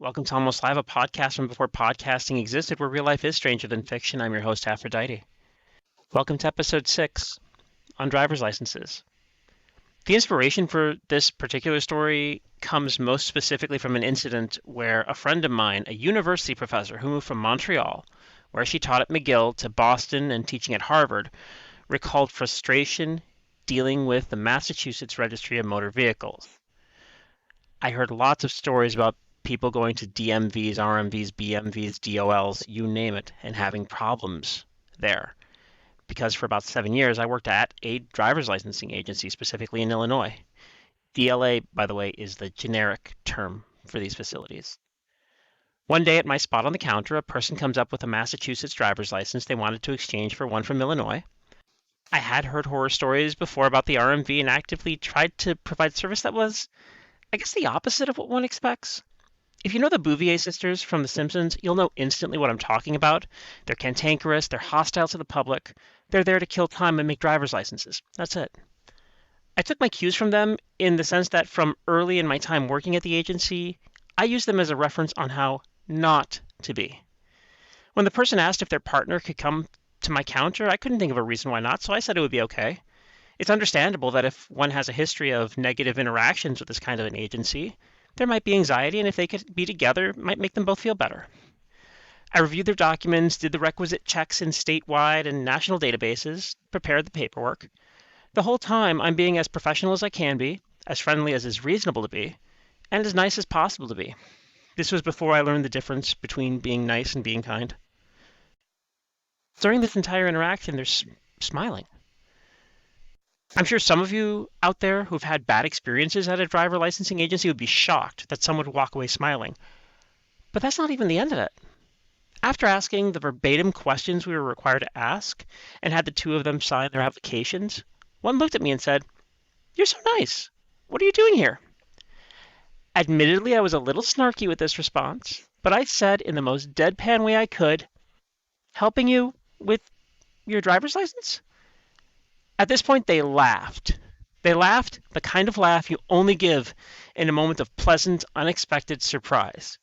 Welcome to Almost Live, a podcast from before podcasting existed, where real life is stranger than fiction. I'm your host, Aphrodite. Welcome to episode 6 on driver's licenses. The inspiration for this particular story comes most specifically from an incident where a friend of mine, a university professor who moved from Montreal, where she taught at McGill, to Boston and teaching at Harvard, recalled frustration dealing with the Massachusetts Registry of Motor Vehicles. I heard lots of stories about people going to DMVs, RMVs, BMVs, DOLs, you name it, and having problems there. Because for about 7 years, I worked at a driver's licensing agency, specifically in Illinois. DLA, by the way, is the generic term for these facilities. One day at my spot on the counter, a person comes up with a Massachusetts driver's license they wanted to exchange for one from Illinois. I had heard horror stories before about the RMV and actively tried to provide service that was, I guess, the opposite of what one expects. If you know the Bouvier sisters from The Simpsons, you'll know instantly what I'm talking about. They're cantankerous, they're hostile to the public, they're there to kill time and make driver's licenses. That's it. I took my cues from them in the sense that from early in my time working at the agency, I used them as a reference on how not to be. When the person asked if their partner could come to my counter, I couldn't think of a reason why not, so I said it would be okay. It's understandable that if one has a history of negative interactions with this kind of an agency, there might be anxiety, and if they could be together, it might make them both feel better. I reviewed their documents, did the requisite checks in statewide and national databases, prepared the paperwork. The whole time, I'm being as professional as I can be, as friendly as is reasonable to be, and as nice as possible to be. This was before I learned the difference between being nice and being kind. During this entire interaction, they're smiling. I'm sure some of you out there who've had bad experiences at a driver licensing agency would be shocked that someone would walk away smiling. But that's not even the end of it. After asking the verbatim questions we were required to ask and had the two of them sign their applications, one looked at me and said, "You're so nice. What are you doing here?" Admittedly, I was a little snarky with this response, but I said in the most deadpan way I could, "Helping you with your driver's license?" At this point, they laughed. They laughed the kind of laugh you only give in a moment of pleasant, unexpected surprise.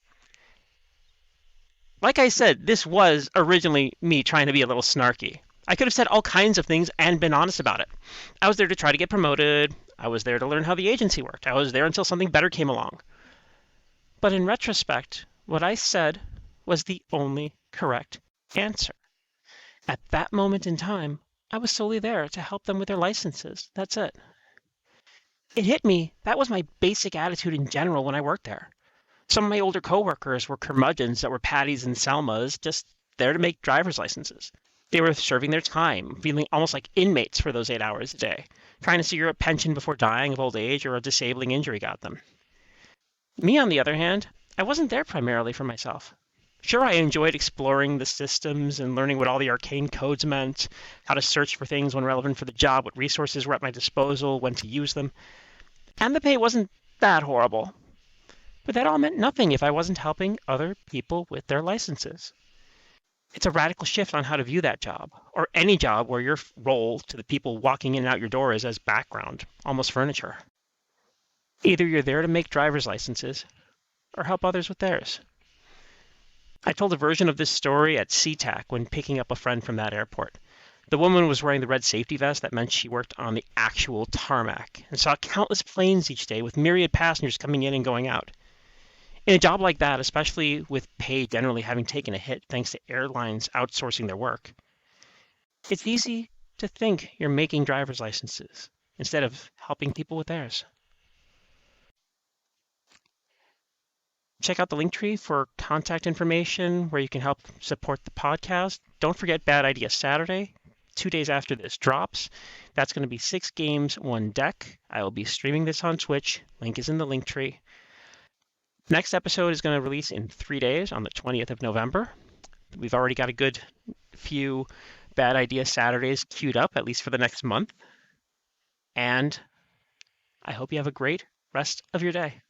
Like I said, this was originally me trying to be a little snarky. I could have said all kinds of things and been honest about it. I was there to try to get promoted. I was there to learn how the agency worked. I was there until something better came along. But in retrospect, what I said was the only correct answer. At that moment in time, I was solely there to help them with their licenses. That's it. It hit me that was my basic attitude in general when I worked there. Some of my older coworkers were curmudgeons that were Patties and Selmas, just there to make driver's licenses. They were serving their time, feeling almost like inmates for those 8 hours a day, trying to secure a pension before dying of old age or a disabling injury got them. Me, on the other hand, I wasn't there primarily for myself. Sure, I enjoyed exploring the systems and learning what all the arcane codes meant, how to search for things when relevant for the job, what resources were at my disposal, when to use them. And the pay wasn't that horrible. But that all meant nothing if I wasn't helping other people with their licenses. It's a radical shift on how to view that job, or any job where your role to the people walking in and out your door is as background, almost furniture. Either you're there to make driver's licenses, or help others with theirs. I told a version of this story at SeaTac when picking up a friend from that airport. The woman was wearing the red safety vest that meant she worked on the actual tarmac and saw countless planes each day with myriad passengers coming in and going out. In a job like that, especially with pay generally having taken a hit thanks to airlines outsourcing their work, it's easy to think you're making driver's licenses instead of helping people with theirs. Check out the link tree for contact information where you can help support the podcast. Don't forget Bad Idea Saturday, 2 days after this drops. That's going to be 6 games, 1 deck. I will be streaming this on Twitch. Link is in the link tree. Next episode is going to release in 3 days on the 20th of November. We've already got a good few Bad Idea Saturdays queued up, at least for the next month. And I hope you have a great rest of your day.